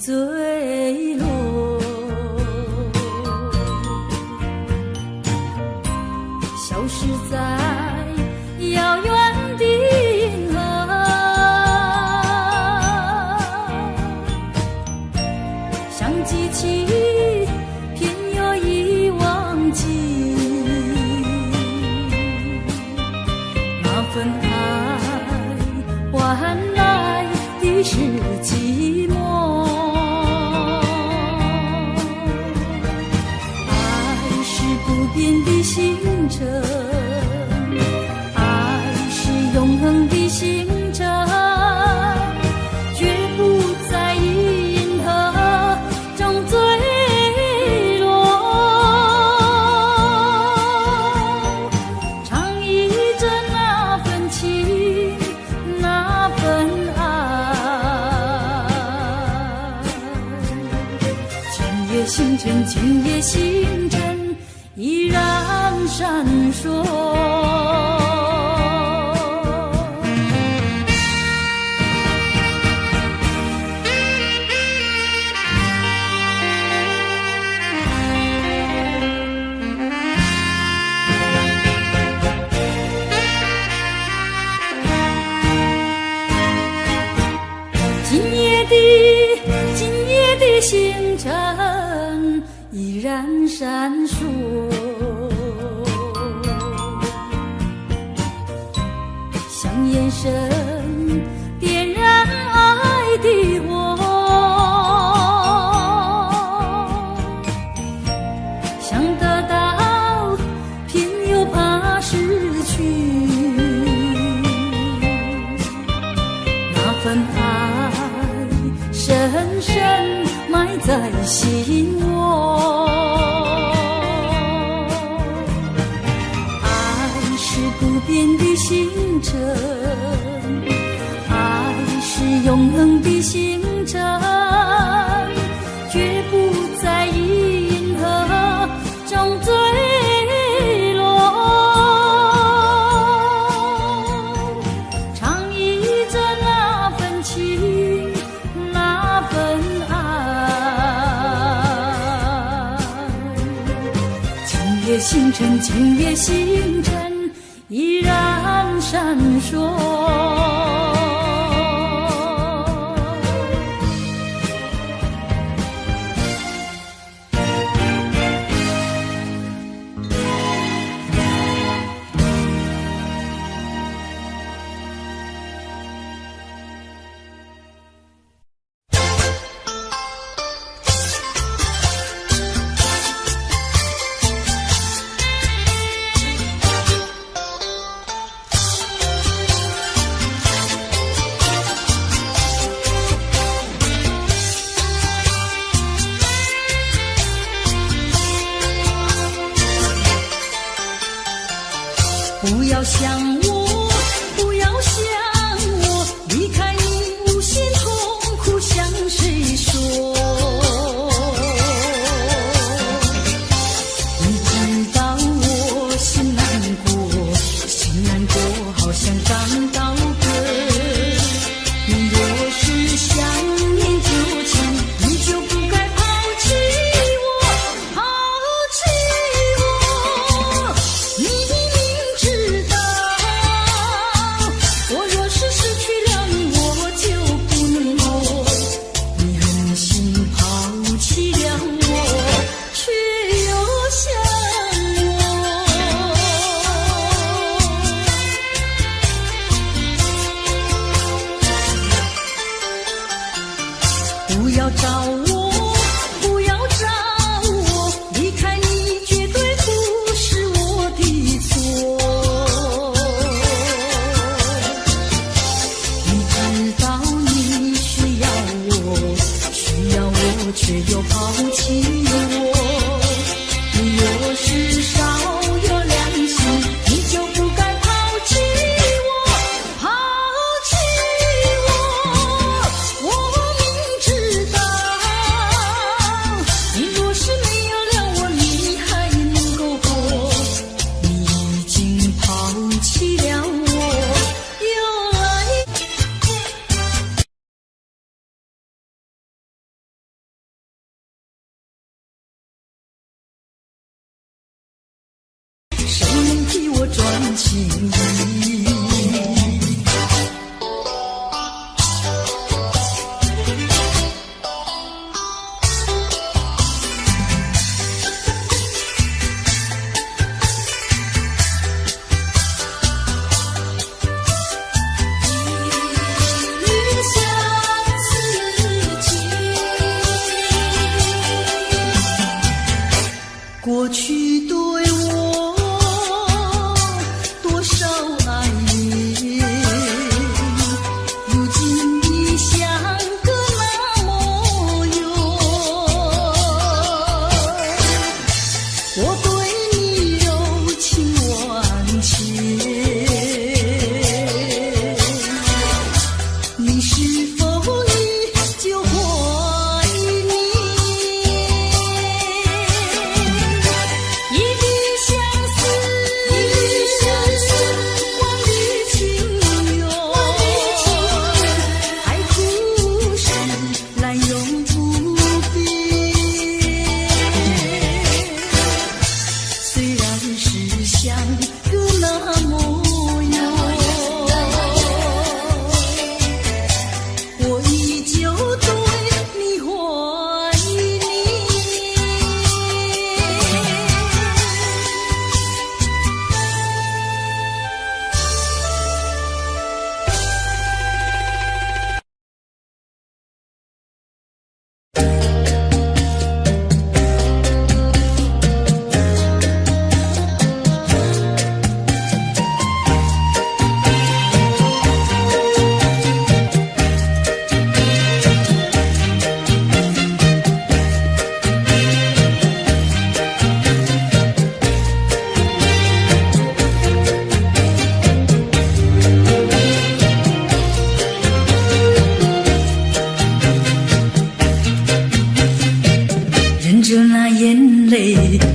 坠落。消失在遥远的银河，像记起偏又已忘记那份爱换来的是寂寞。爱是不变的星辰，爱是永恒的星辰，绝不在银河中坠落。唱忆着那份情，那份爱。今夜星辰，今夜星辰依然闪烁。今夜的星辰依然闪烁，像眼神点燃爱的火，想得到偏又怕失去，那份爱深深埋在心窝。爱是不变的星辰，爱是永恒的星辰，绝不在银河中坠落。唱忆着那份情，那份爱。今夜星辰，今夜星辰依然闪烁。不要想我，不要想我，离开你无限痛苦向谁说？你知道我心难过，心难过好像刚到歌。你若是想念就情，你就不该抛弃我，抛弃我。你知道我若替我转情意。过去对我多少爱恋，如今已相隔那么远。我对你柔情万千，你是否依旧怀念？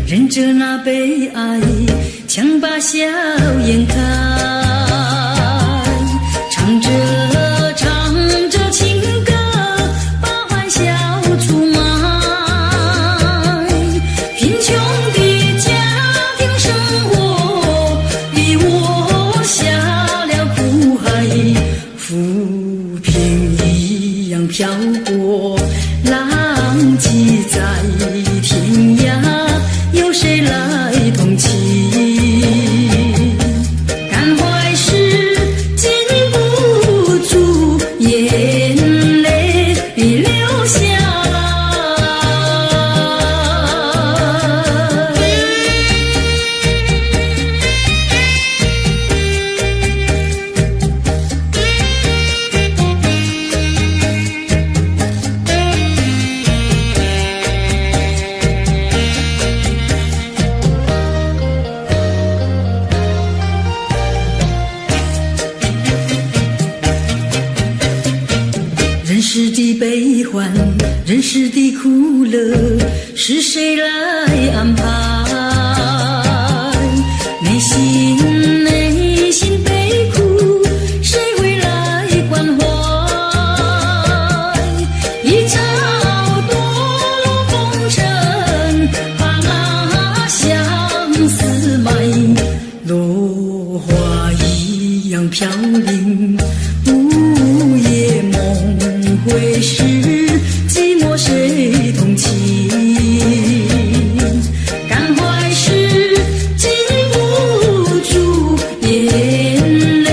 忍着那悲哀，强把笑颜开，唱着情歌，把欢笑出卖。贫穷的家庭生活，逼我下了苦海，浮萍一样飘过，浪迹在天涯。有谁来同情？感怀时禁不住眼泪流下人世的悲欢，人世的苦乐，是谁来安排？内心悲苦，谁会来关怀？一朝堕落风尘，把相思埋，落花一样飘零，午夜梦回时，寂寞谁同情？感怀时禁不住眼泪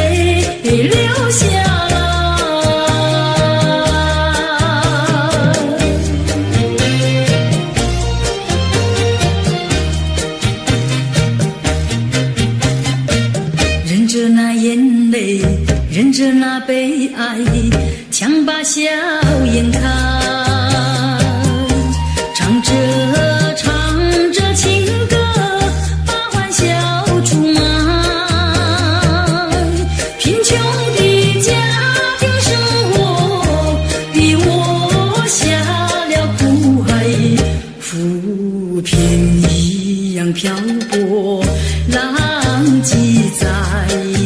流下。忍着那眼泪，忍着那悲哀，强把笑颜开，唱着情歌，把欢笑出卖。贫穷的家庭生活，逼我下了苦海，浮萍一样飘过，浪迹在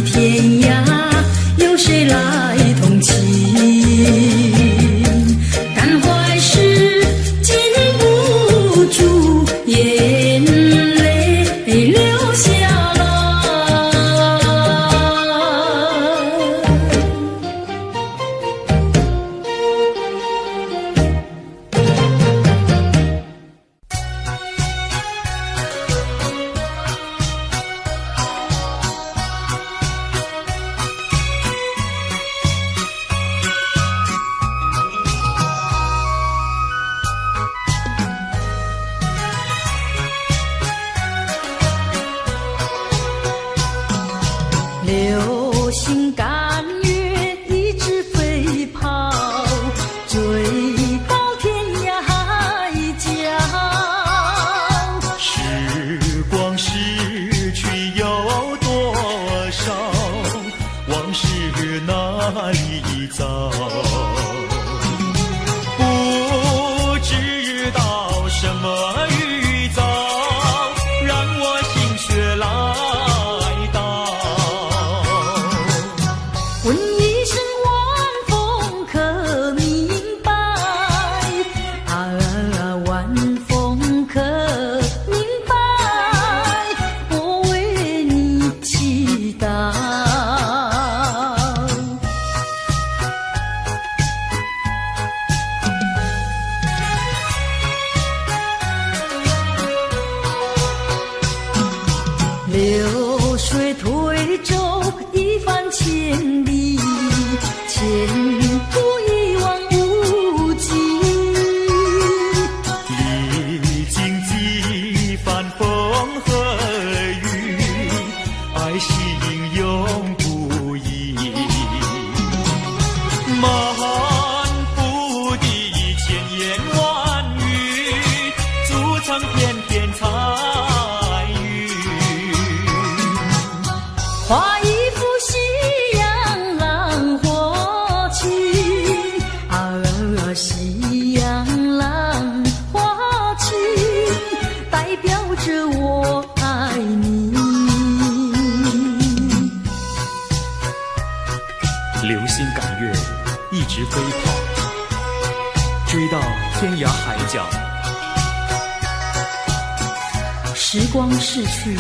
天涯。有谁来同情？感怀时禁不住眼泪流下来。遭，不知道什么预兆，让我心血来到。问一声晚风可明白？晚风可明白？我为你祈祷。流水推舟一番千里，前途一望无际。历经几番风和雨，爱心永不移。满腹的千言万语，筑成片片彩云。画一幅夕阳浪花情，夕阳浪花情，代表着我爱你。流星赶月，一直飞跑，追到天涯海角。时光逝去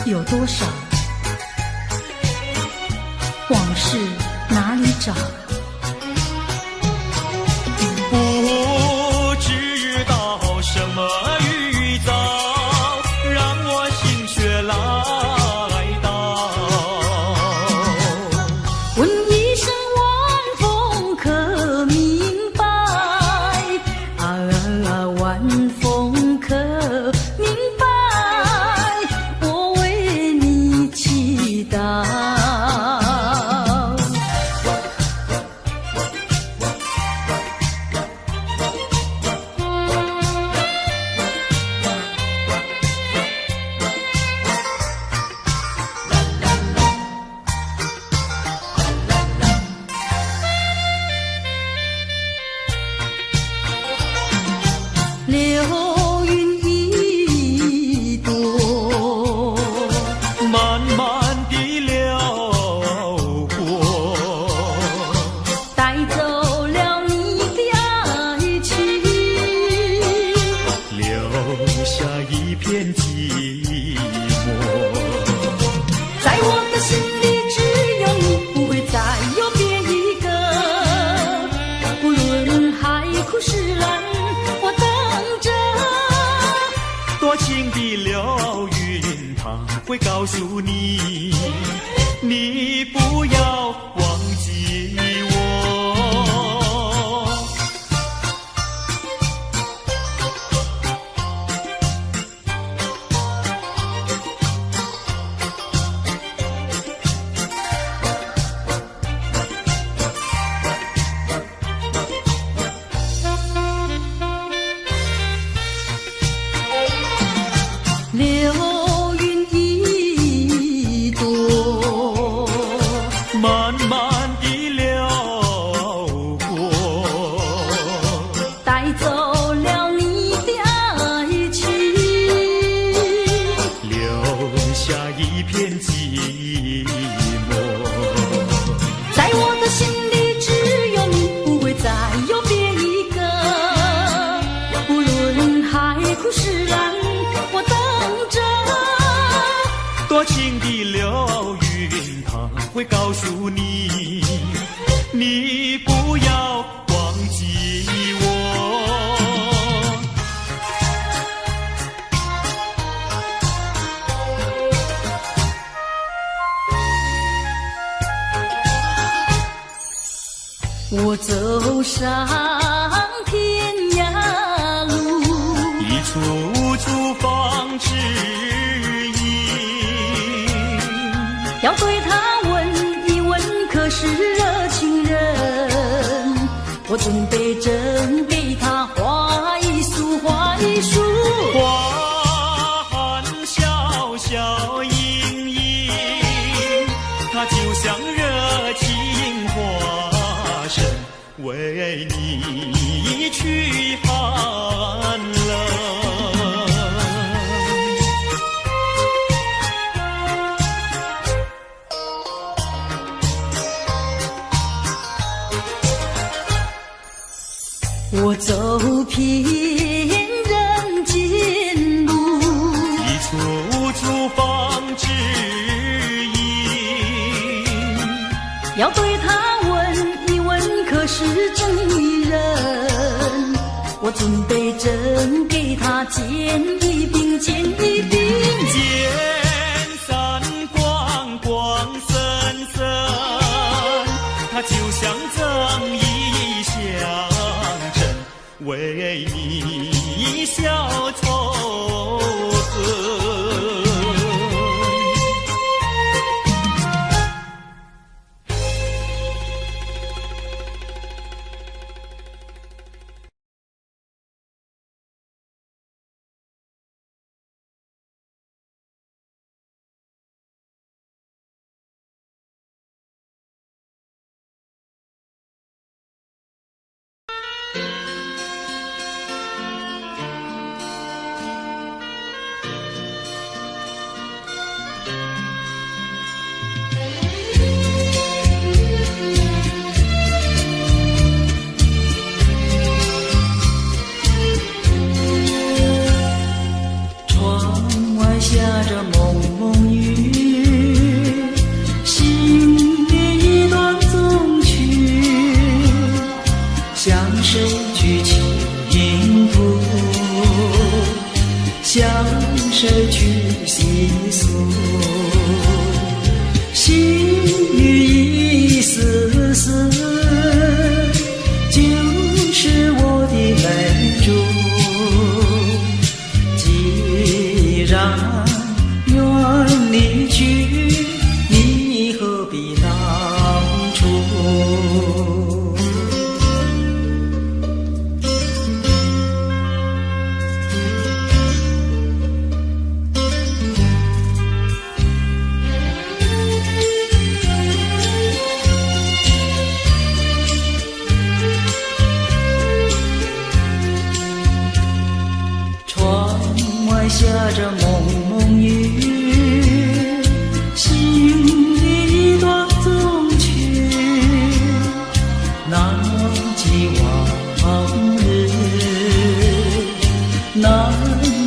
有多少？往事哪里找？不知道什么预兆，让我心血来到。问一声晚风可明白？晚风可明白？我为你祈祷。流云一朵，慢慢地流过，带走了你的爱情，留下一片寂寞。在我的心里只有你，不会再有别一个。不论海枯石烂，我等着。多情的流云，它会告诉你，你不要忘记我。流云一朵，慢慢地流过，带走了你的爱情，留下一片寂寞。在我的心里只有你，不会再有别一个。不论海枯石烂，我等着。多情的流云，它会告诉你，你不要忘记我。我走上天涯路，一处处放指引，要对他问一问，可是热情人？我准备真给他画一束，画一束。花含笑笑盈盈，它就像热情花为你驱寒冷。我走遍人间路，一处处方知音。要对他问一问，可是真一人？我准备真给他见一饼，见一饼。见三光光森森，它就像正义象征，为你消仇恨。下着蒙蒙雨，心里一段衷曲，向谁去倾吐？向谁去细诉？心雨一丝丝，就是我的泪珠。既然愿离去，你何必当初？窗外下着蒙蒙雨，心里一段衷曲，难忘记往日，难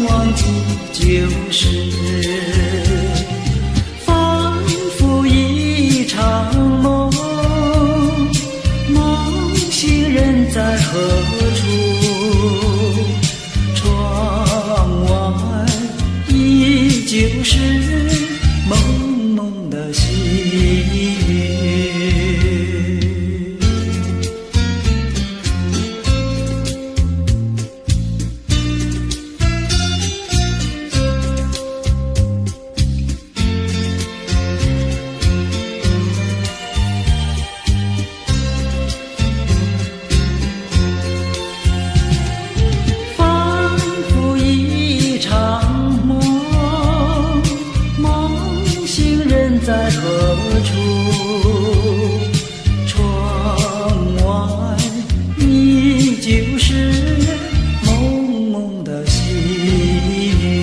忘记旧时，仿佛一场梦，梦醒人在何处？窗外依旧是蒙蒙的细雨。仿佛一场梦，梦醒人在何处？窗外依旧是蒙蒙的细雨。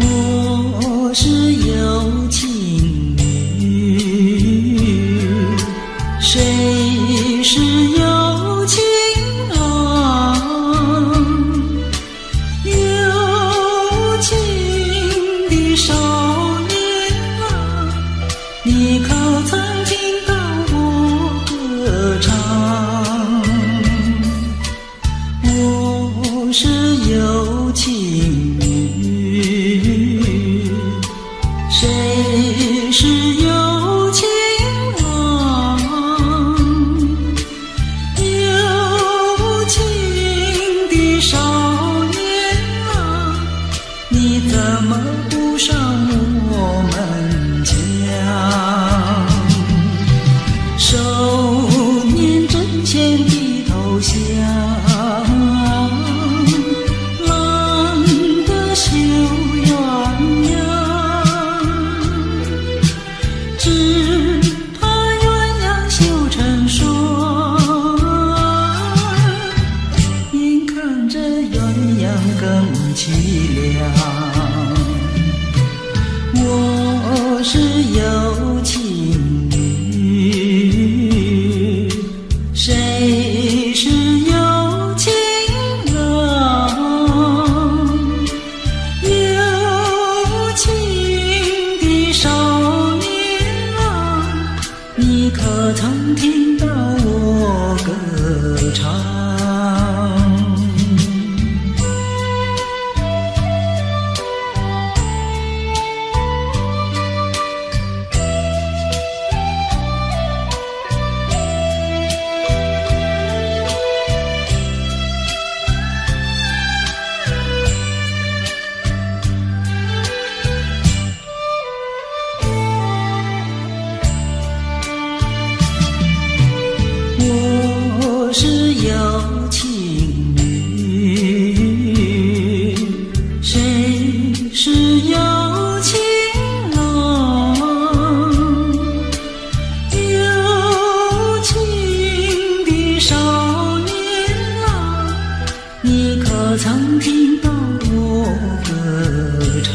我是有情女，谁是有情郎？有情的少年啊，你可曾听到我歌唱？我是常听到我歌唱。我是有情女，谁是有情郎？有情的少年郎，你可曾听到我歌唱？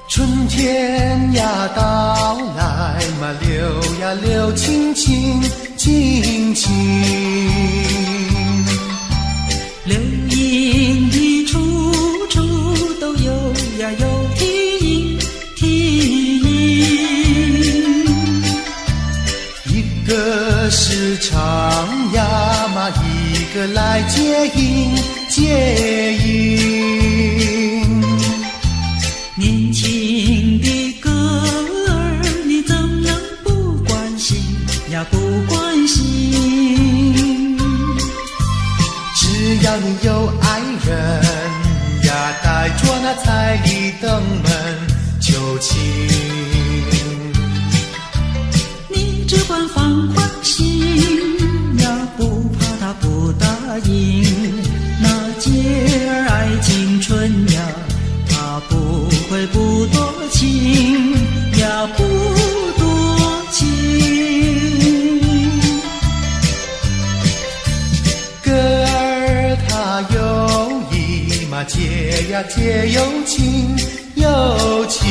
春天呀到来嘛，流呀流，青青青青。流萤的处处都有呀有啼音，啼音。一个是唱呀嘛，一个来接应，接应。年轻的歌儿，你怎能不关心呀？不关心。只要你有爱人呀，带着那彩礼登门求亲。你只管放宽心呀，不怕他不答应。那姐儿爱青春呀，他不会不多情呀，不多情。歌儿它有意嘛，结呀结有情有情。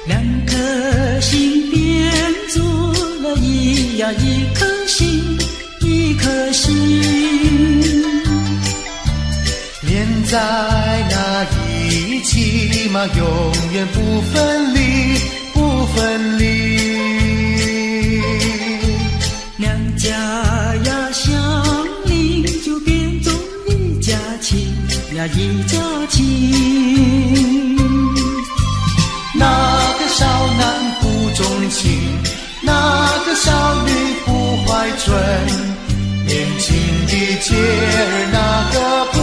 两颗心变做了一颗心，一颗心。连在那一起嘛，永远不分离，不分离。两家呀相邻，就变作一家亲呀，一家亲。那个少男不钟情，那个少女不怀春，年轻的姐儿那个不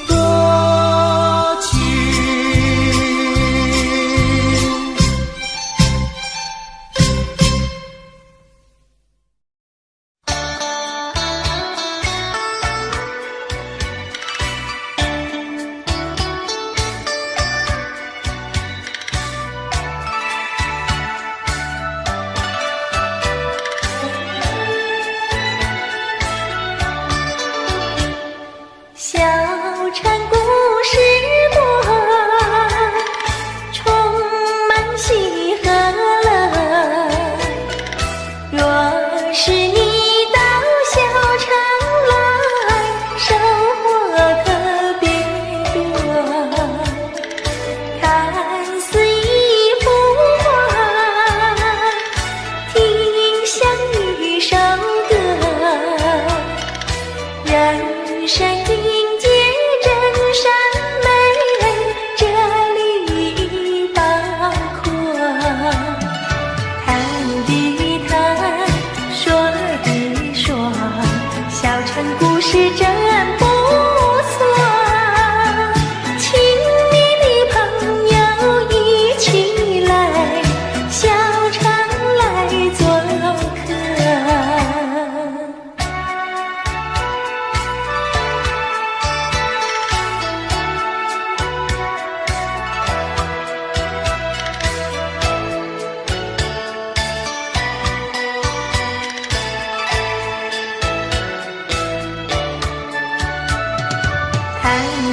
多情。小城故事多，充满喜和乐。若是你到小城来，收获特别多。看似一幅画，听像一首歌，人生境界真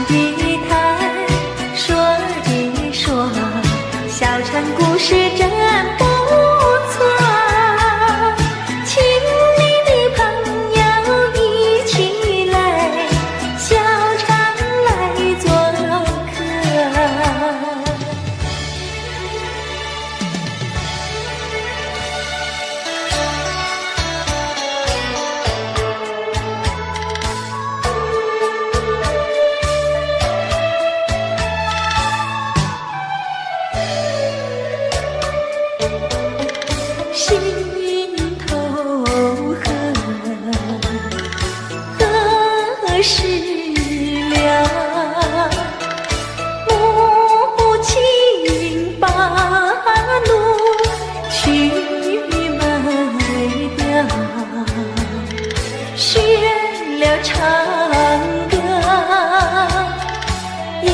的谈，说的说，小城故事真不错，请你的朋友一起来，小城来做客。心头恨，何时了？母亲把路去卖掉，学了唱歌，要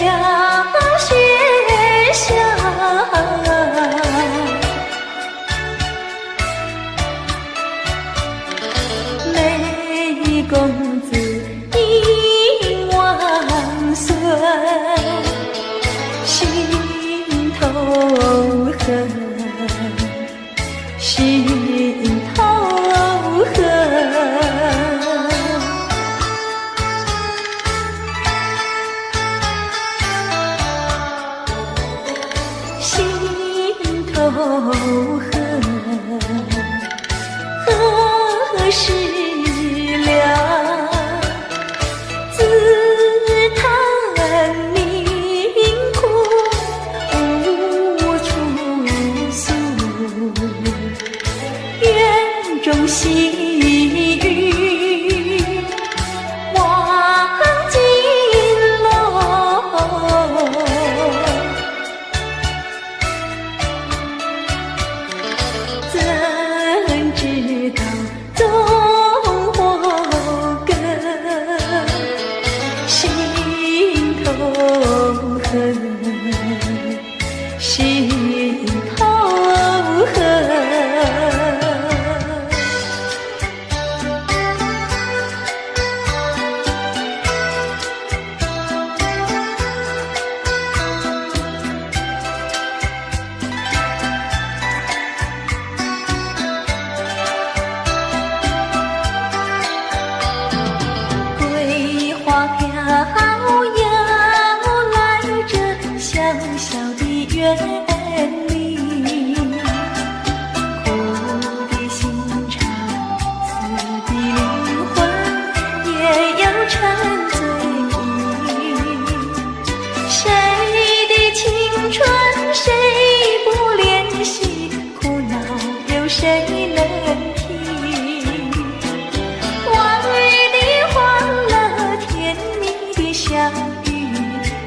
学校。公子应万岁，心头恨，心头恨，心头恨，何时了？自叹命苦无处诉，院中细雨望金楼，怎知道纵火根，心头恨，心头恨。桂花飘摇来这小小的园里，苦的心肠，死的灵魂也有沉醉意。谁的青春谁不怜惜，苦恼有谁能听？相遇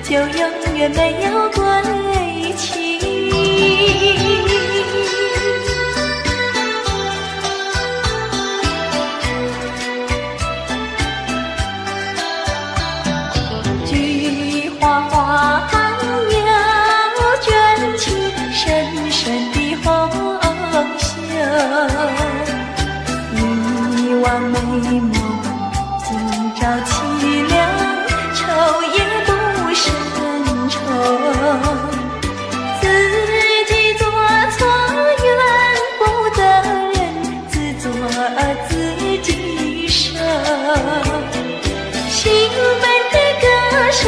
就永远没有归期。菊花花要卷起深深的红袖，一往美梦今朝凄凉，愁也不胜愁，自己做错怨不得人，自作自己受。兴奋的歌声，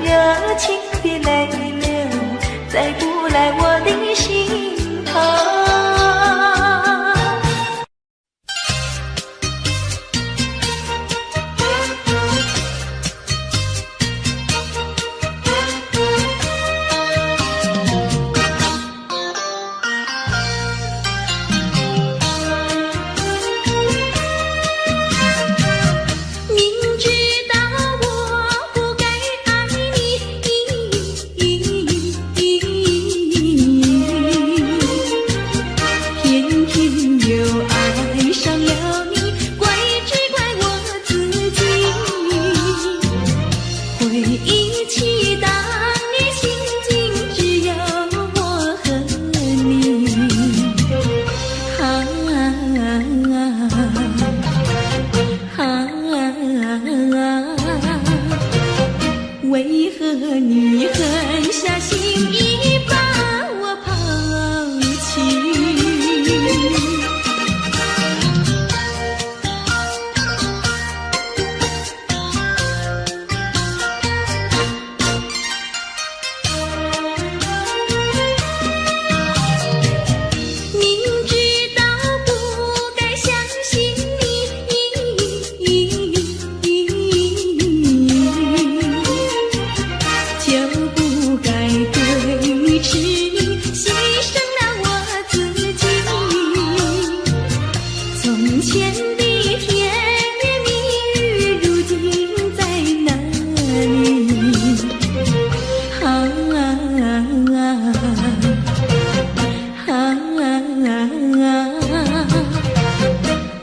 热情的泪流，再不来我的心头。为何你狠下心意把我抛弃？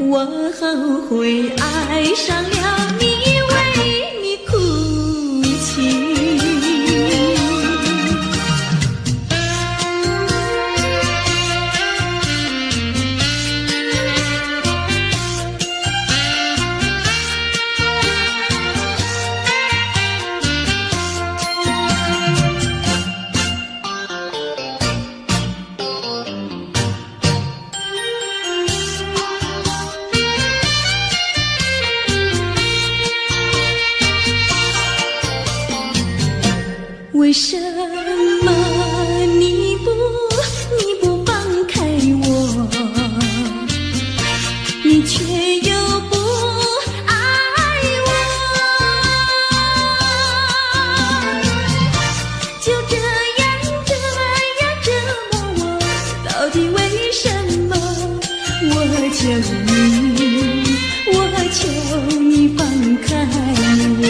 我后悔爱上了你，为你哭泣。为什么你不放开我，你却又不爱我？就这样折磨我，到底为什么？我求你放开我。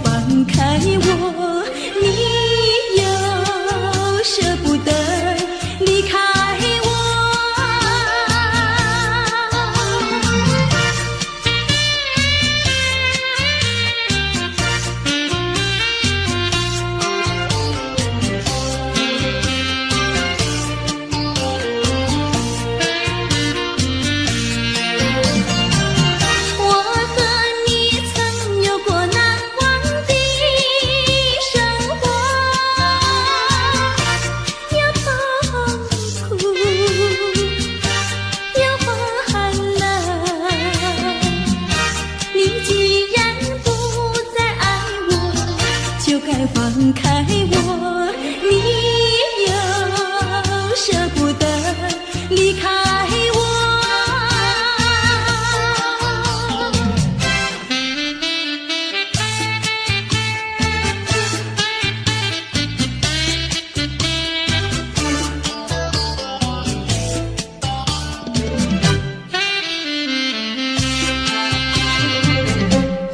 放开我，你又舍不得离开我。放开我，你又舍不得离开我。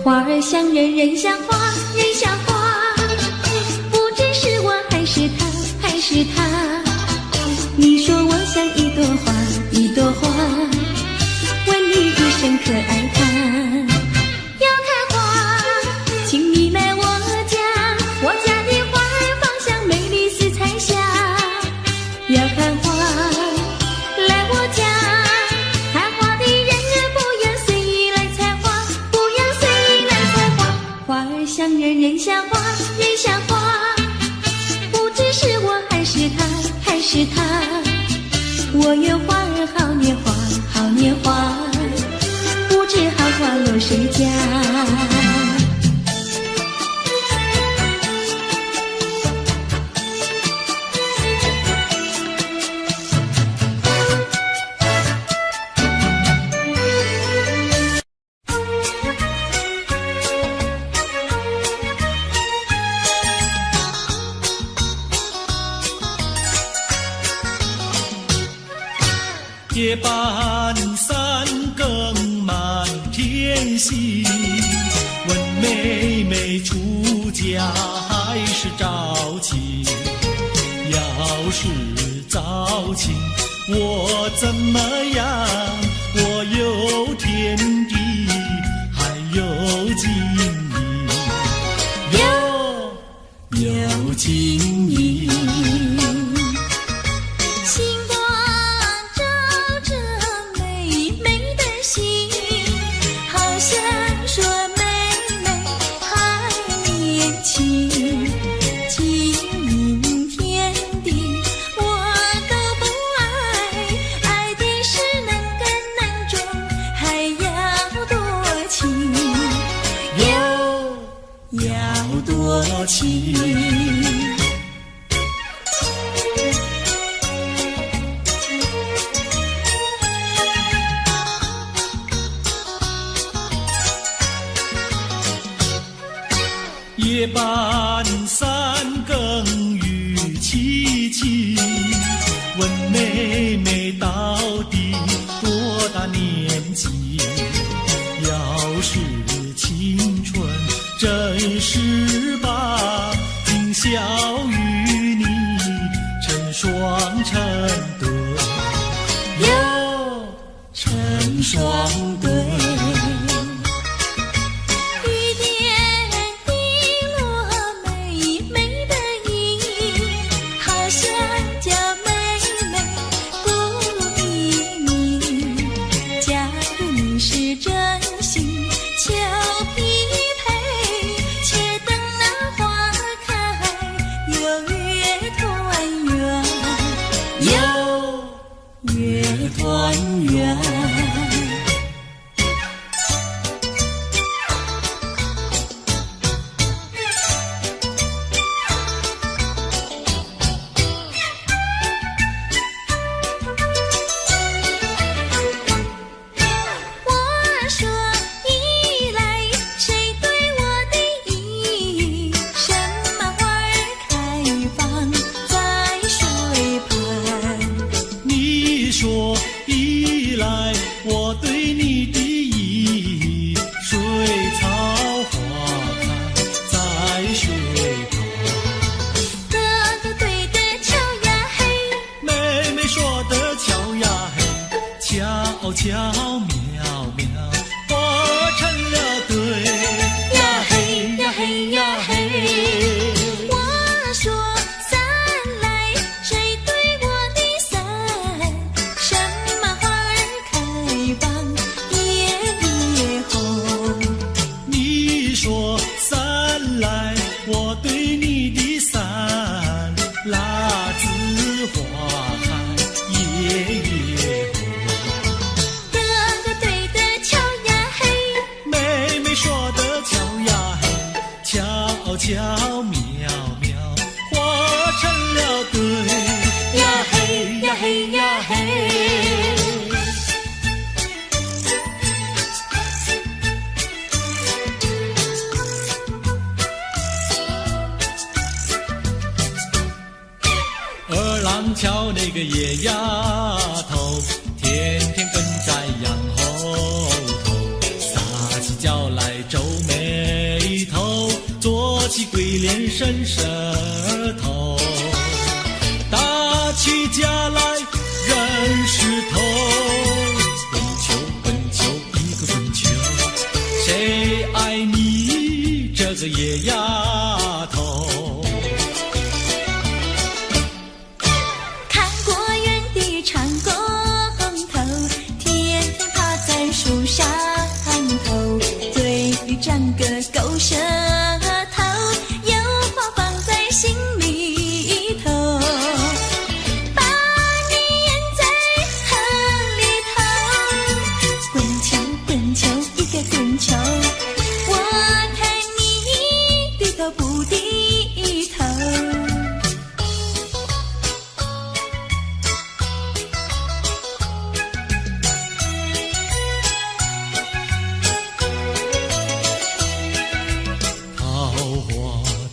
花儿像人，人像花，人像花。是他，你说我像一朵花，一朵花，问你一声可爱它。要开花，请你来我家，我家的花儿芳香美丽似彩霞。要看花，来我家，看花的人不要随意来采花，不要随意来采花。花儿像人，人像花，人像花。是我还是他，我有花儿好年华，好年华，不知好花落谁家。夜半三更满天星，问妹妹出嫁还是早亲？要是早亲，我怎么样？我有天地，还有金银，有金银。星光照着美美的心，好像说妹妹还年轻。金银天地我都不爱，爱的是能干能忠，还要多情，要多情。夜半三更雨凄凄，问妹妹到底多大年纪？要是青春真是把，今宵与你成双成对，成双对。团圆。我说一来，谁对我的意？什么花儿开放在水畔？你说一来，我对你的意，水草花开在水旁。哥哥对的巧呀嘿，妹妹说的巧呀嘿，巧巧妙妙，活成了对呀嘿呀嘿呀嘿。我说伞来，谁对我的伞？什么花儿开放夜夜红？你说伞来，我对你的伞，蜡子花开夜夜红。哥哥对的巧呀嘿，妹妹说的巧呀嘿，巧巧妙妙，活成了对呀嘿呀嘿呀嘿。二郎桥那个野丫头，天天跟在羊后头，撒起娇来皱眉头，做起鬼脸伸舌头，打起架来扔石头，滚球滚球一个滚球，谁爱你这个野丫头？看过园的长工头，天天趴在树上头，嘴里长个狗舌头，有话放在心里头，把你咽在河里头，滚球滚球一个滚球，我看你低头不低头。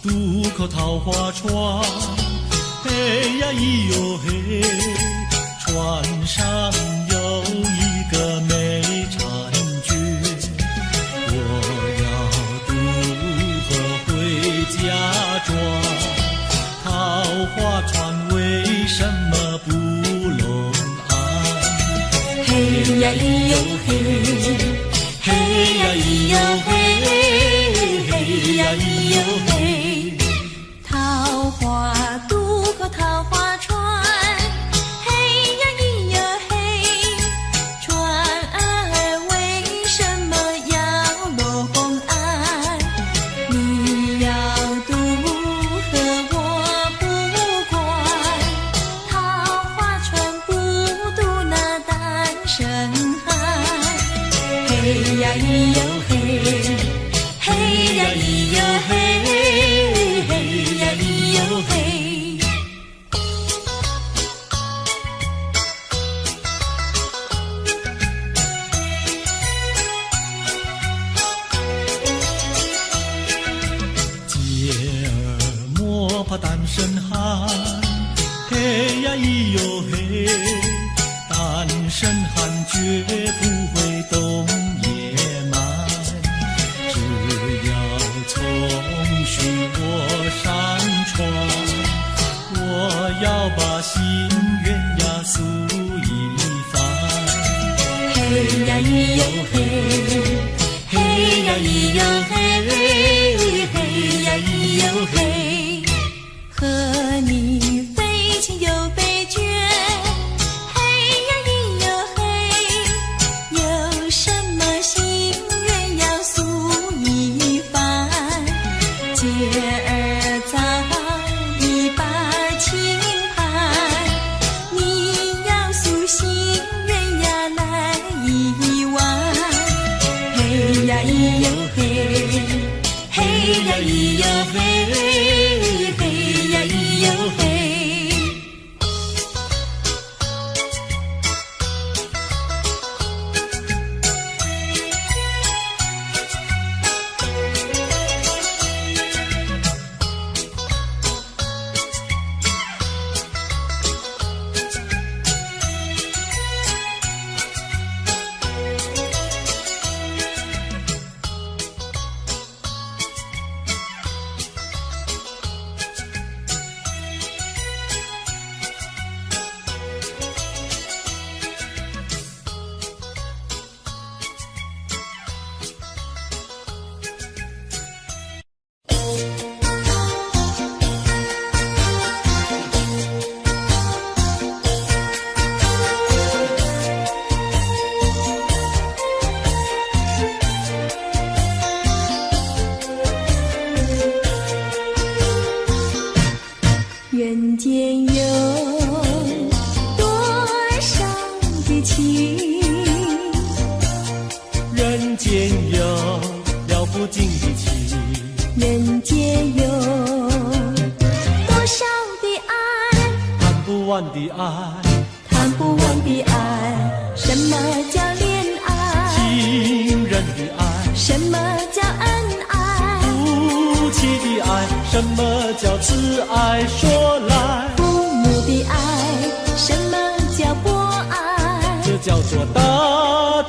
渡口桃花窗，嘿呀咿哟嘿，船上有一个美婵娟，我要渡河回家庄，桃花船为什么不拢呀咿哟嘿，嘿呀咿哟嘿，嘿呀咿哟嘿。桃花渡过桃花船，嘿呀咿哟嘿，船儿为什么要落红岸？你要渡河我不管，桃花船不渡那单身汉。嘿呀咿哟嘿，嘿呀咿哟嘿，嘿呀咿哟嘿。姐儿莫怕单身汉，嘿呀咿哟嘿，单身汉绝不会动野蛮，只要从许我上船，我要把心愿呀诉一番。嘿呀咿哟嘿，嘿呀咿哟嘿，嘿呀咿哟嘿。和你非亲又非眷，嘿呀咿哟嘿。有什么心愿要诉一番？姐儿早已把情盘，你要诉心愿呀来一碗。嘿呀咿哟嘿，嘿呀咿哟嘿，嘿呀咿哟嘿。人间有多少的情，人间有了不尽的情，人间有多少的爱，谈不完的爱，谈不完的爱。什么叫恋爱？情人的爱，什么叫恩爱？夫妻的爱，什么叫慈爱？说来，父母的爱，什么叫博爱？这叫做大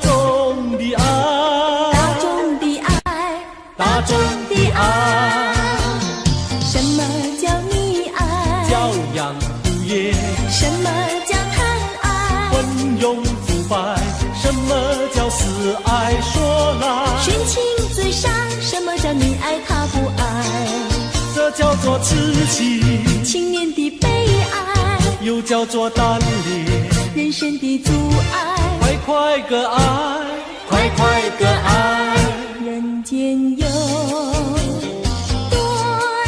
众的爱，大众的爱，大众的爱，什么叫溺爱？教养不严，什么叫贪爱？昏庸腐败，什么叫死爱？说来，寻情最上，什么叫你爱他不爱？这叫做痴情，青年的悲哀，又叫做单恋，人生的阻碍。快快个爱，快快个爱，人间有多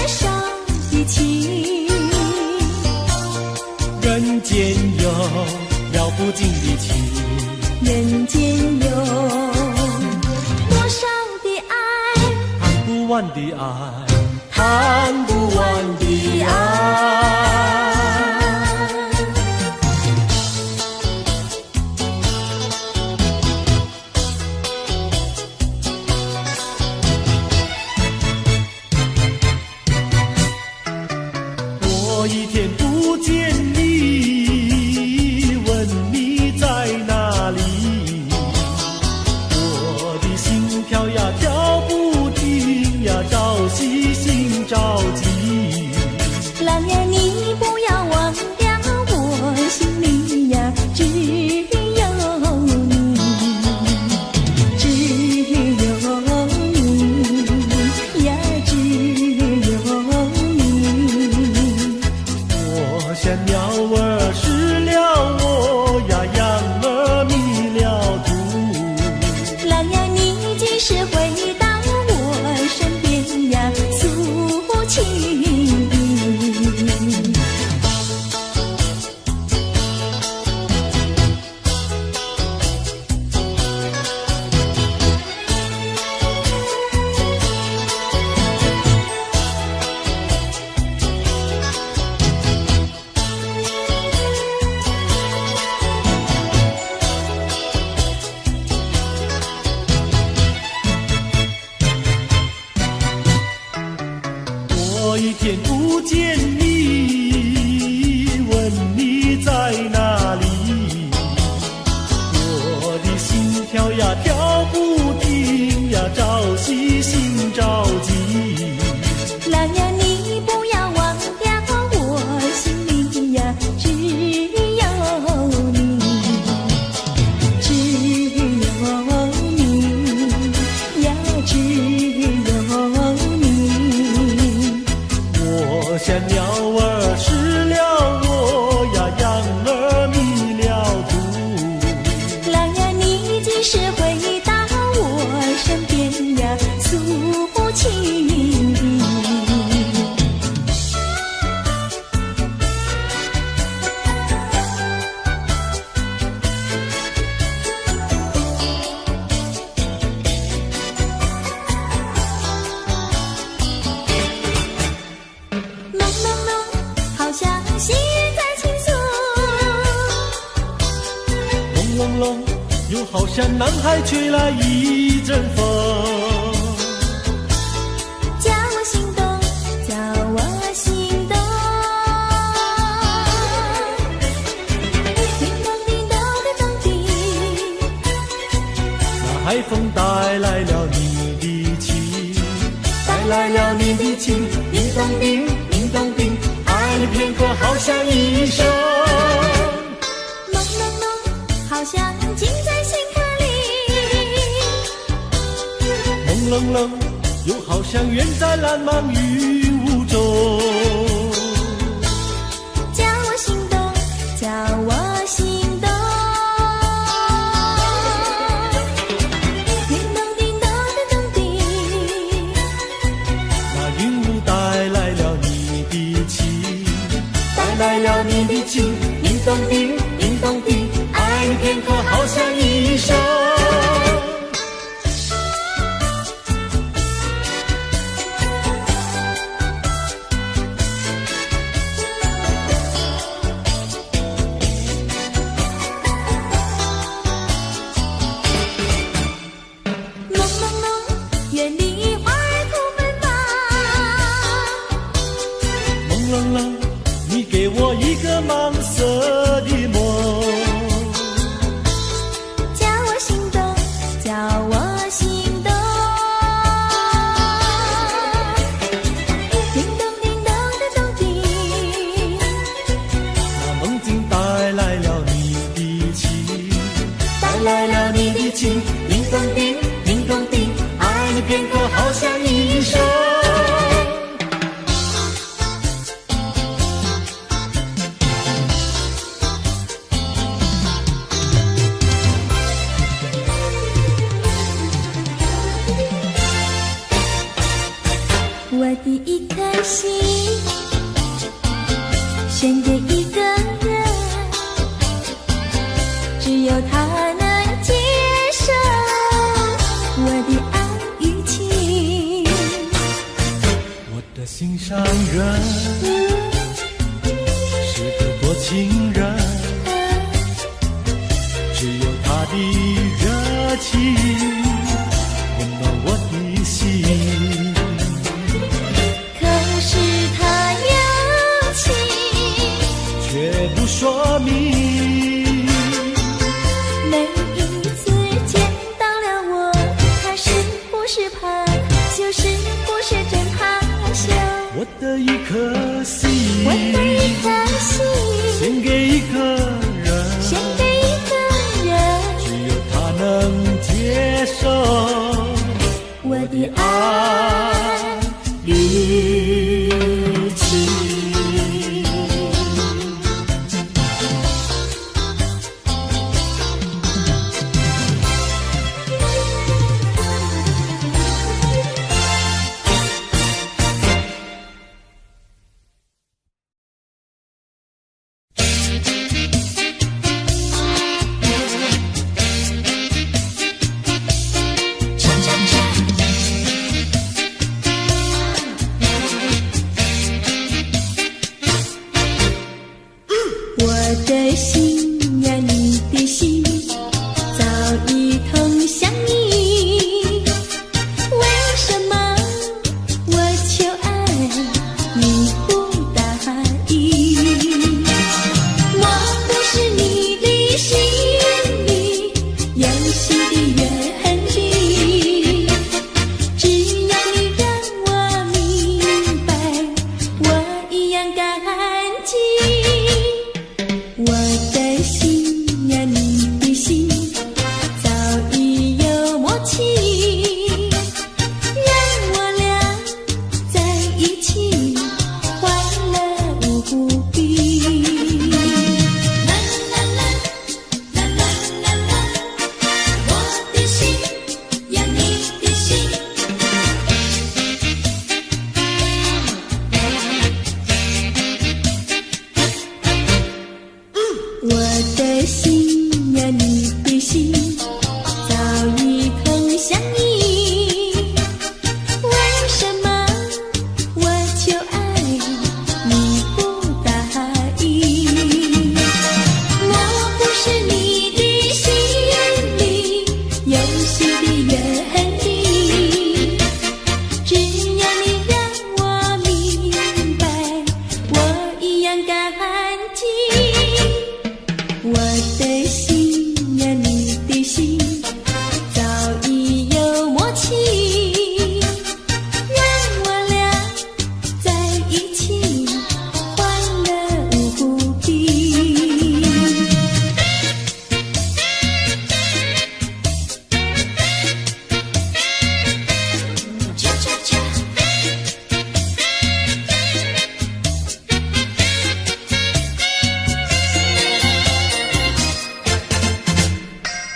少的情，人间有了不尽的情，人间有多少的爱，谈不完的爱，谈不完的爱。我一天不见你，问你在哪里？我的心跳呀跳不停呀，朝夕心着急。又好像南海吹来一阵风。叫我心动，叫我心动。叮咚叮咚的咚叮，那海风带来了你的情，带来了你的情，叮咚叮，叮咚叮，爱你片刻好像一生。朦胧胧，好像近在心坎里。朦胧胧，又好像远在蓝茫云雾中。叫我心动，叫我心动。叮咚叮咚的咚叮，那云雾带来了你的情，带来了你的情，叮咚叮，叮咚叮，爱你片刻好像一生。朦胧胧，远离花儿吐芬芳。朦胧胧，你给我一个盲色的梦。叫我心动，叫我心动。叮咚叮咚的咚叮，那梦境带来了你的情，带来了你的情，叮咚叮，叮咚叮，爱你片刻好像一生。我的一颗心献给一个人，只有他能接受我的爱与情。我的心上人是个多情人，只有他的热情温暖我的心。可是他有情，却不说明，每一次见到了我，他是不是怕，就是不是真怕羞。我的一颗心，我的一颗心献给一个人，献给一个人，只有他能接受我的爱与情。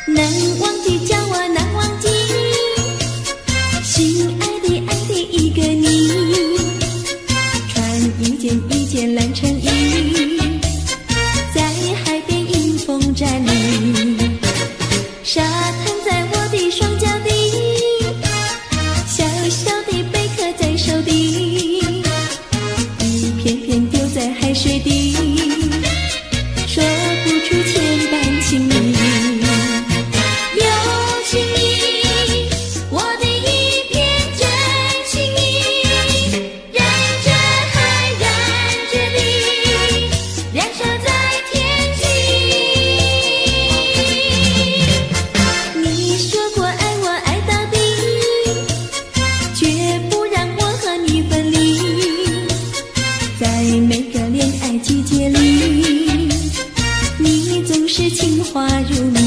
难忘记，叫我难忘记，心爱的爱的一个你，穿一件蓝衬衣，在海边迎风站立，沙滩在我的双脚底，小小的贝壳在手底，一片片丢在海水底，说不出千般情意。情话如你，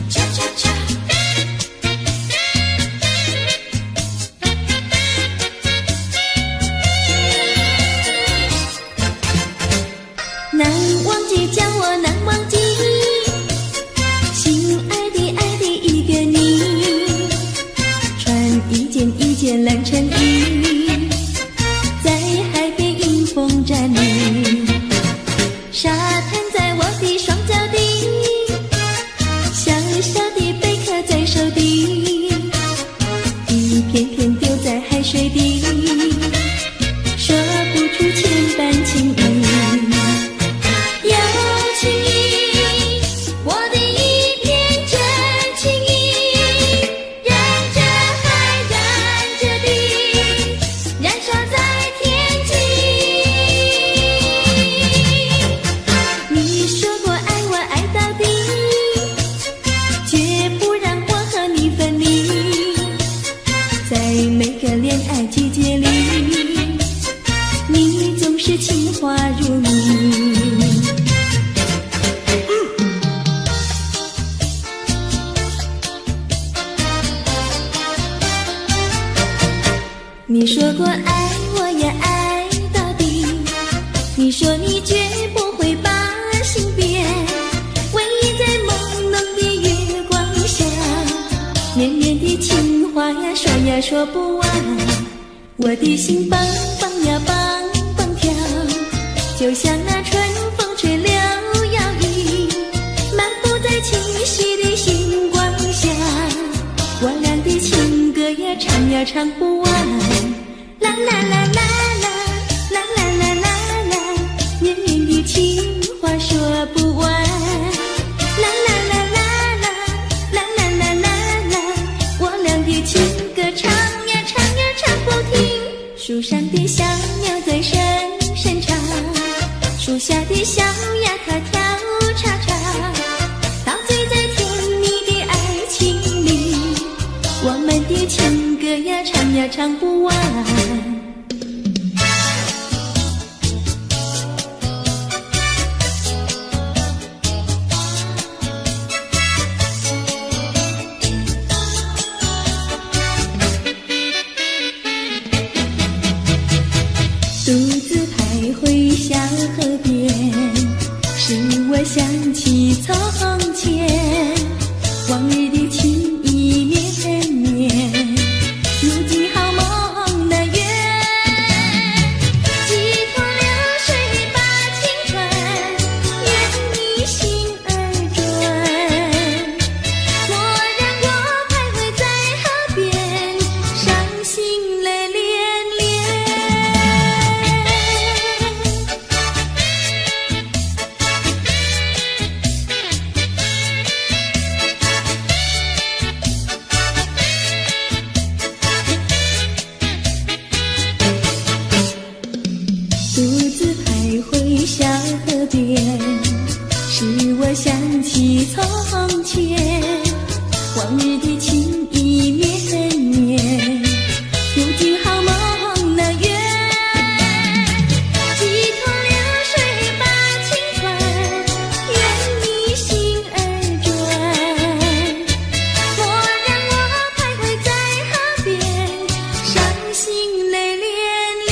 恰恰恰，难忘记，叫我难忘记，心爱的爱的一个你，穿一件蓝衬衣，在海边迎风站立，沙滩在我的双脚底，小小的贝壳在手底，一片片丢在海水底，说不出千般情意。有情意，我的一片真情意，染着海，染着地，燃烧在天际。你说过爱我爱到底，绝不让我和你分离，在每个恋爱季节里，你总是情话如你。你说过爱我也爱到底，你说你绝不会把心变，唯一在朦胧的月光下，绵绵的情话呀说呀说不完，我的心梆梆呀梆梆跳，就像那春风吹柳摇曳，漫步在清晰的星光下，我俩的情歌呀唱呀唱不完，啦啦啦啦啦啦啦啦啦啦，绵绵的情话说不完，啦啦啦啦啦啦啦啦啦啦，我俩的情歌唱呀唱呀唱不停，树上的小鸟在声声唱，树下的小鸭它跳叉叉，陶醉在甜蜜的爱情里，我们的情歌呀唱呀唱不完。独自徘徊小河边，使我想起从前，往日的情意绵绵，如今好梦难圆，几头流水把情传，愿你心儿转，蓦然我徘徊在河边，伤心泪涟涟。独自徘徊小河边，使我想起从前，往日的情意绵绵，如今好梦难圆，几头流水把情传，愿你心儿转，蓦然我徘徊在河边，伤心泪涟涟。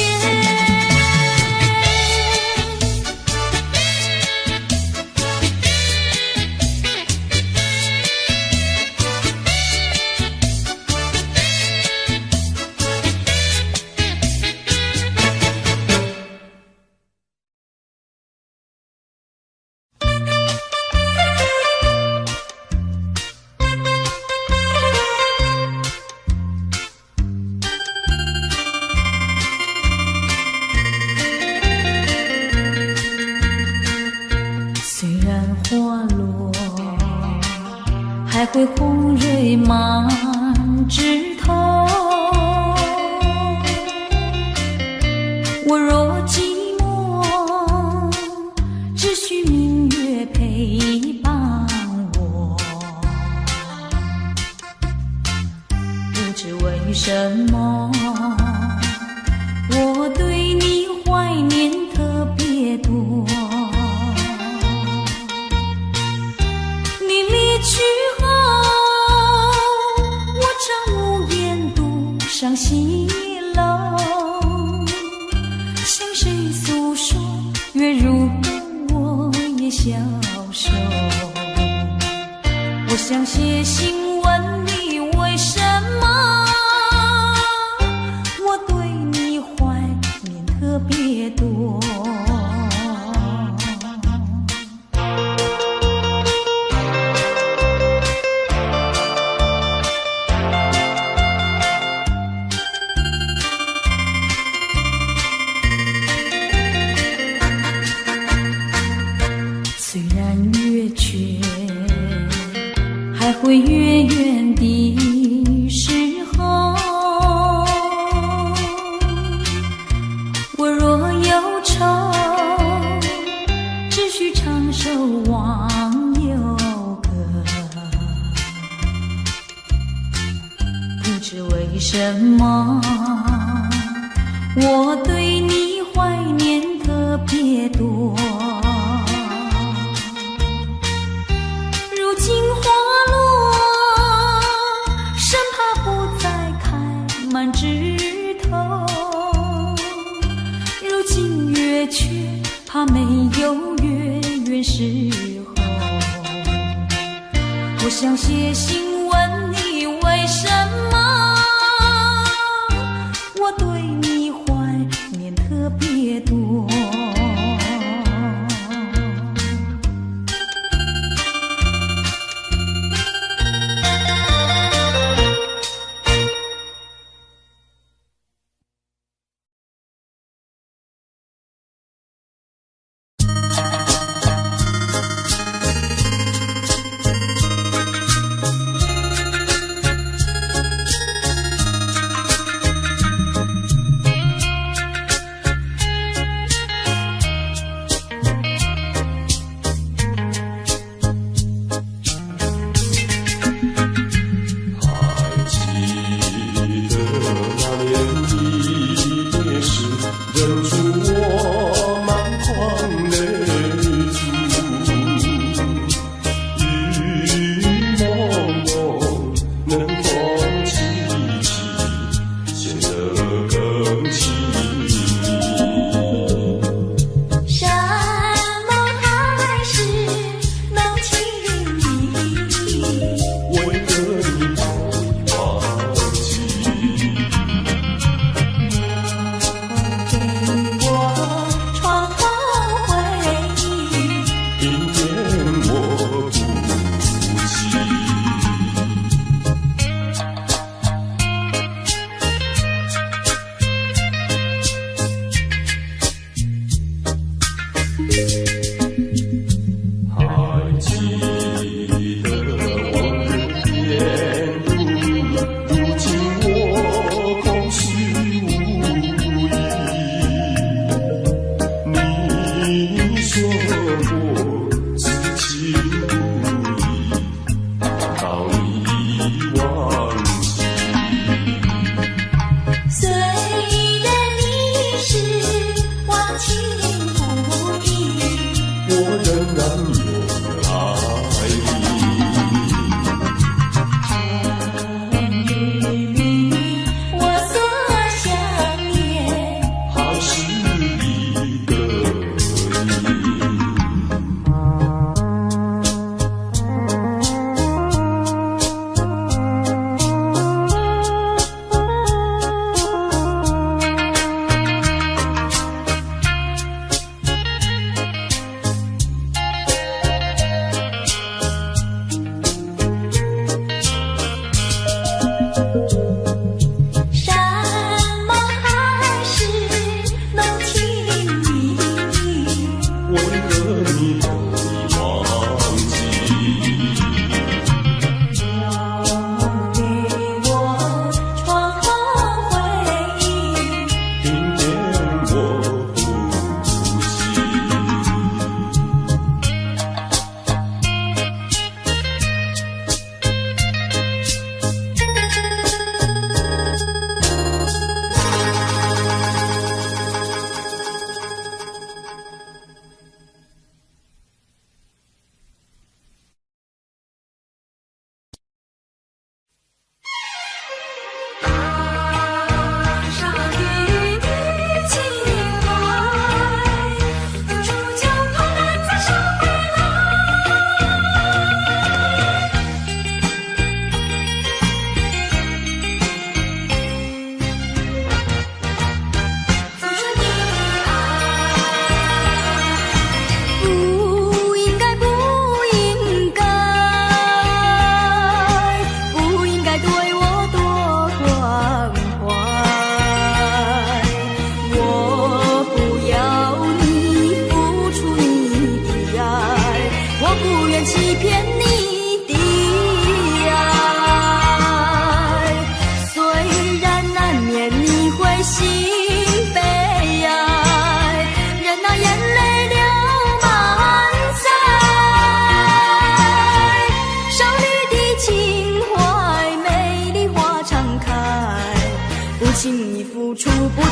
会红蕊满枝头。我若寂寞，只需明月陪伴我。不知为什么，我对你怀念特别多。你离去后，我常无言独上西楼，向谁诉说，月如我也消瘦。我想写信问你为什么，我对你怀念特别多。虽然月缺，还会月圆的时候，我若忧愁，只需唱首忘忧歌。不知为什么，我对你怀念特别多。如今花落，生怕不再开满枝头。如今月缺，怕没有月圆时候。我想写信问你为什么，我对你怀念特别多。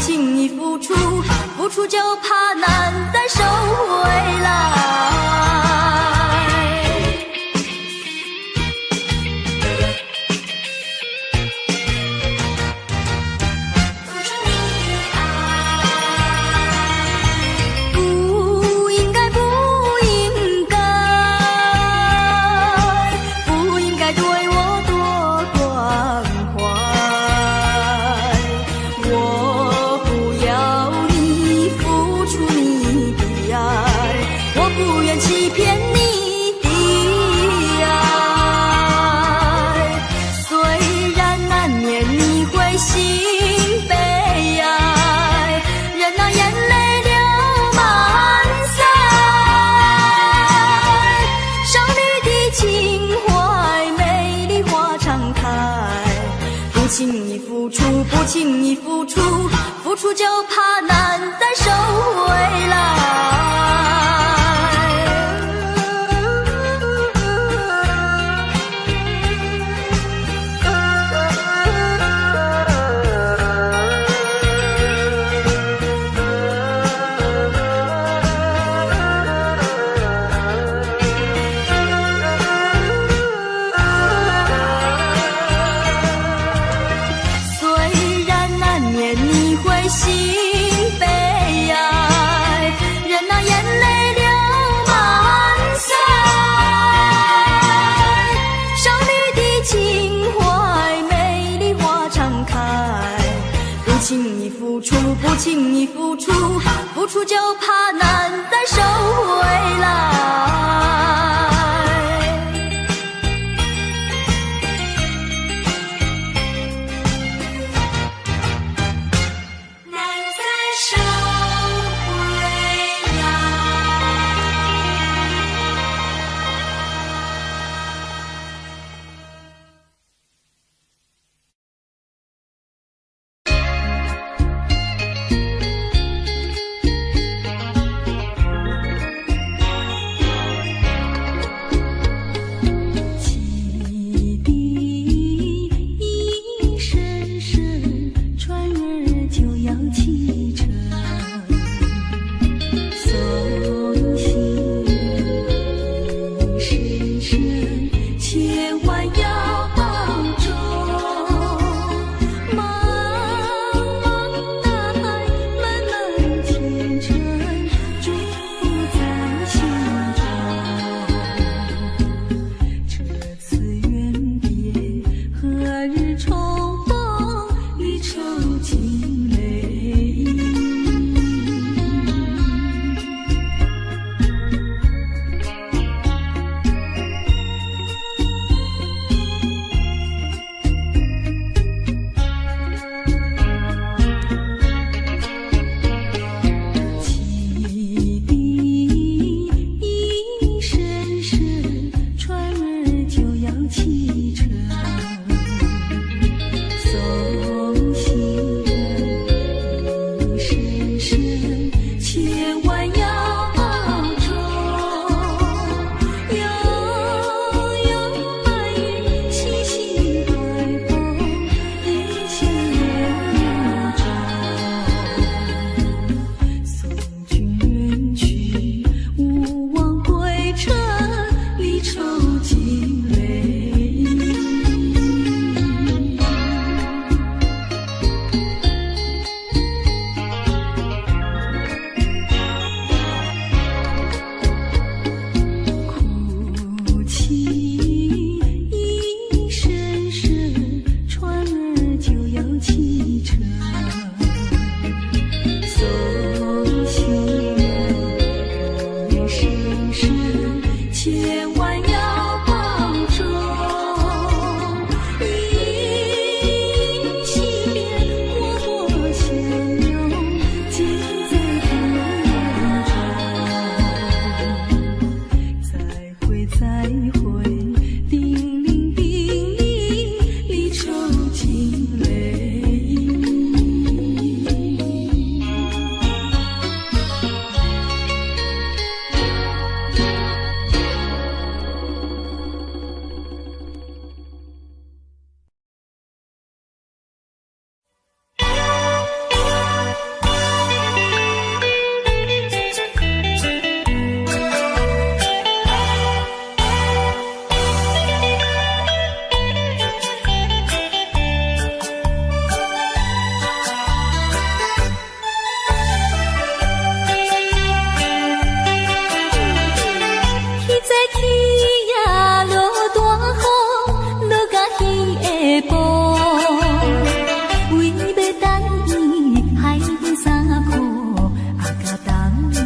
轻易付出，付出就怕难再收回来。不轻易付出，付出就怕难再收回来。不轻易付出，付出就怕难再收回来。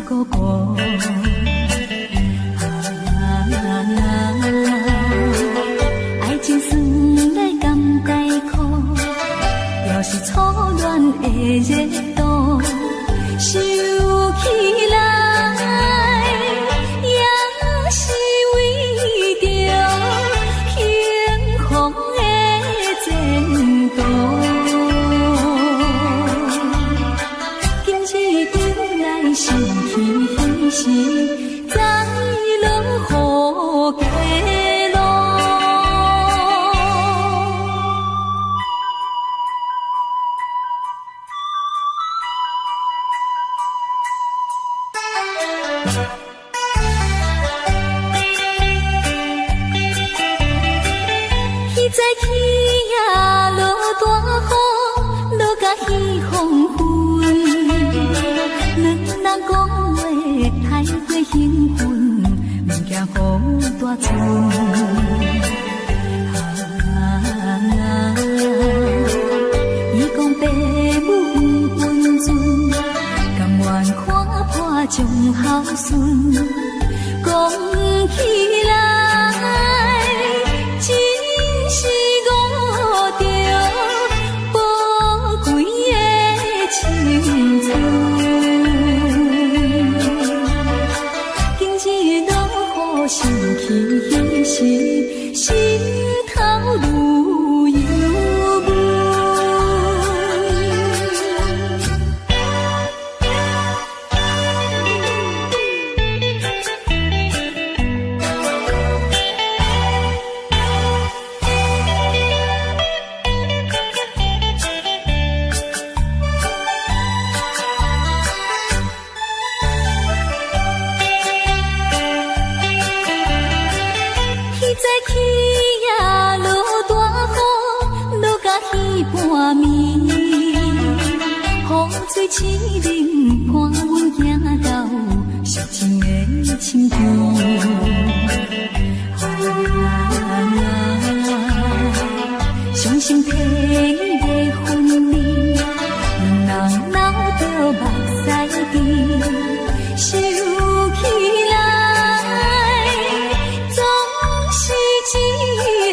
哥哥。爱情酸来甘带苦，表示初恋的热度，想起来也是为着幸福的前途。今日又来想起彼时，在落雨街路。彼早起呀，落大雨，落甲彼黄昏。两人讲话太过兴奋，毋惊雨大阵。伊讲爸母温存，甘愿看破将孝顺。讲起来，真是误着宝贵的青春。今日落雨想起彼时，心头愈忧闷。半暝，雨水凄冷，伴阮行到熟情的深田。伤心体的分离，两人流着目屎滴，想起来总是一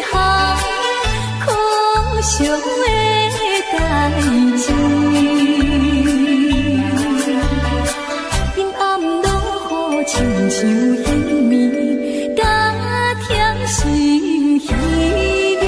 项可惜的代志。阴暗落雨，亲像彼暝，加添心稀微。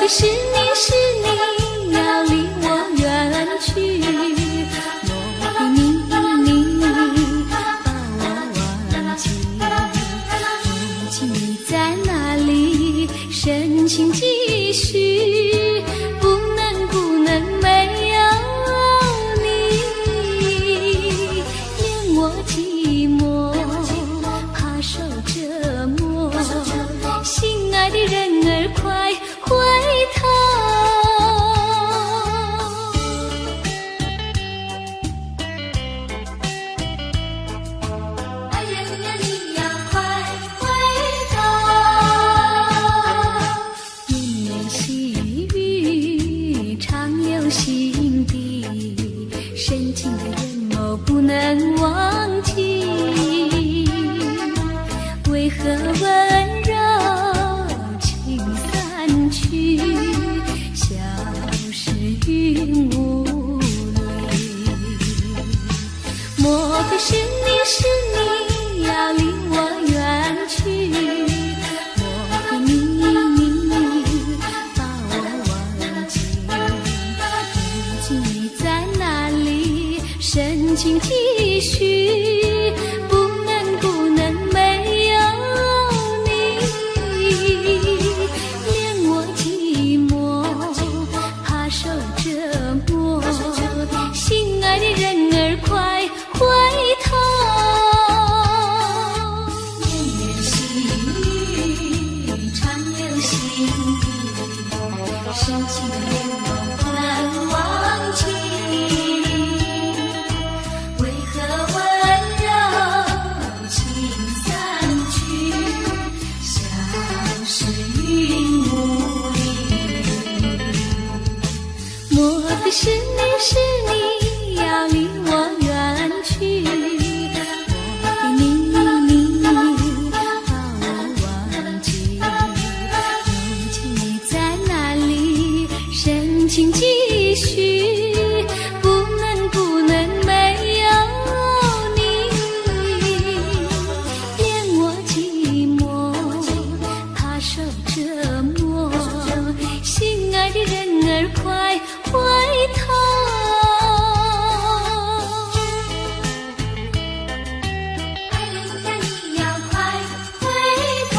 非是你要离我远去，莫非你把我忘记？如今你在哪里？深情继续，不能没有你，愿我寂寞，怕受折磨，心爱的人儿快回头。爱人呀，你要快回头。绵绵细雨常有心底，深情的眼眸不能忘记，为何温柔情散去，消失云雾里？莫非是你要离我远去？莫非你把我忘记？如今你在哪里？深情继续，不能没有你，恋我寂寞，怕受折磨，心爱的人儿快回头。绵绵细雨常留心底，深情的眼眸不能忘记，为何温柔情散去，消失云雾里？莫非是你要离我远去？莫非你把我忘记？如今你在哪里？深情继续，不能没有你，恋我寂寞，怕受折磨，心爱的人儿快回头。爱人呀，你要快回头。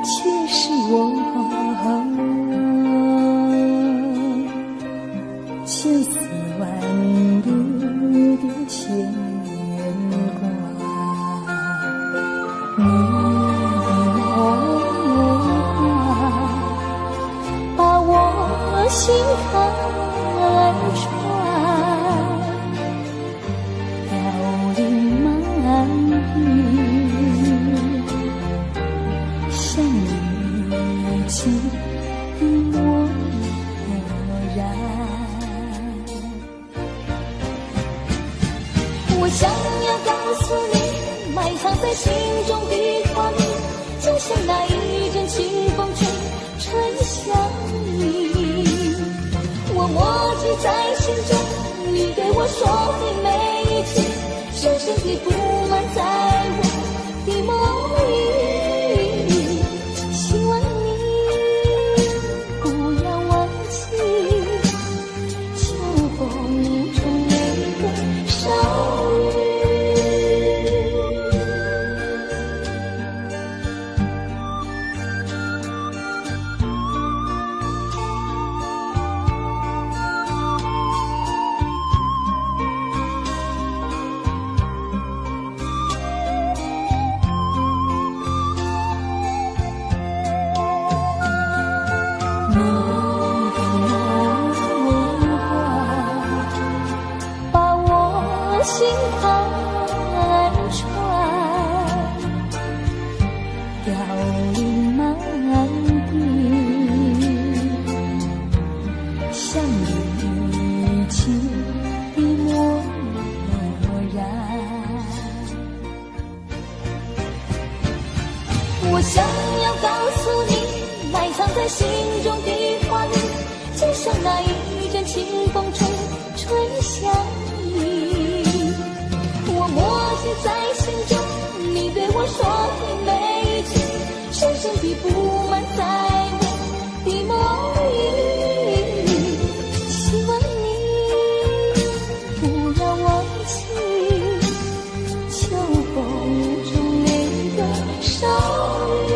却是我千丝万缕的牵挂。你把我心看穿，凋零满地，像你已经的漠然。我想要告诉你，埋藏在心中的画面，就像那一阵清风吹，吹向你。我默记在心中，你对我说的每一句，深深地布满在我的梦里。希望你不要忘记秋风中那个少女。心看穿，凋零满地，像你已经的漠然。我想要告诉你，埋藏在心中的画面，就像那一阵清风吹，吹向你。我默记在心中，你对我说的每一句，深深地布满在我的梦里。希望你不要忘记秋风中那个少女。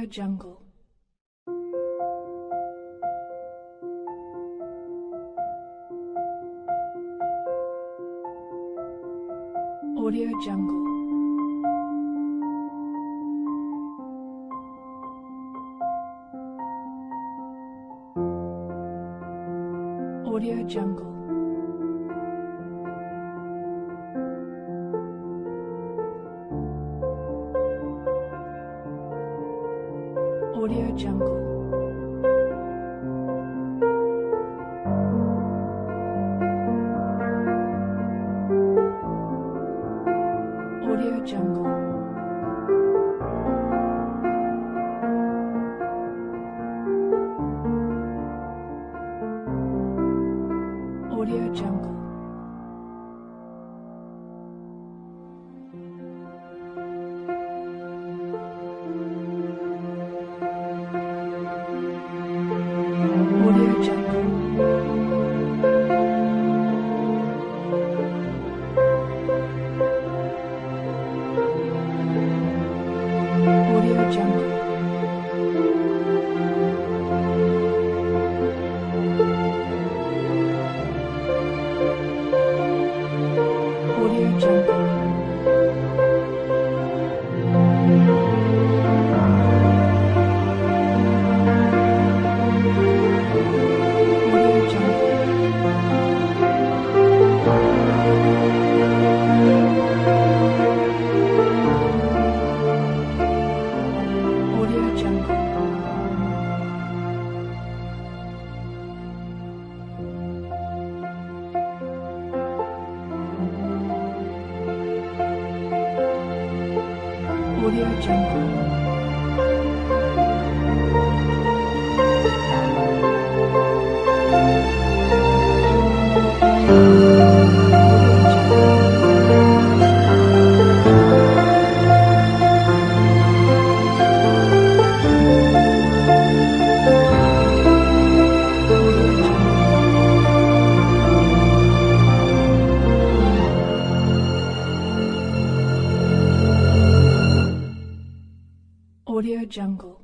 Audio Jungle. Audio Jungle. Audio Jungle. Audio Jungle. Audio Jungle. Audio Jungle. Audio Jungle. Audio Jungle. Audio Jungle. Audio Jungle. Audio Jungle. Audio Jungle. Audio Jungle.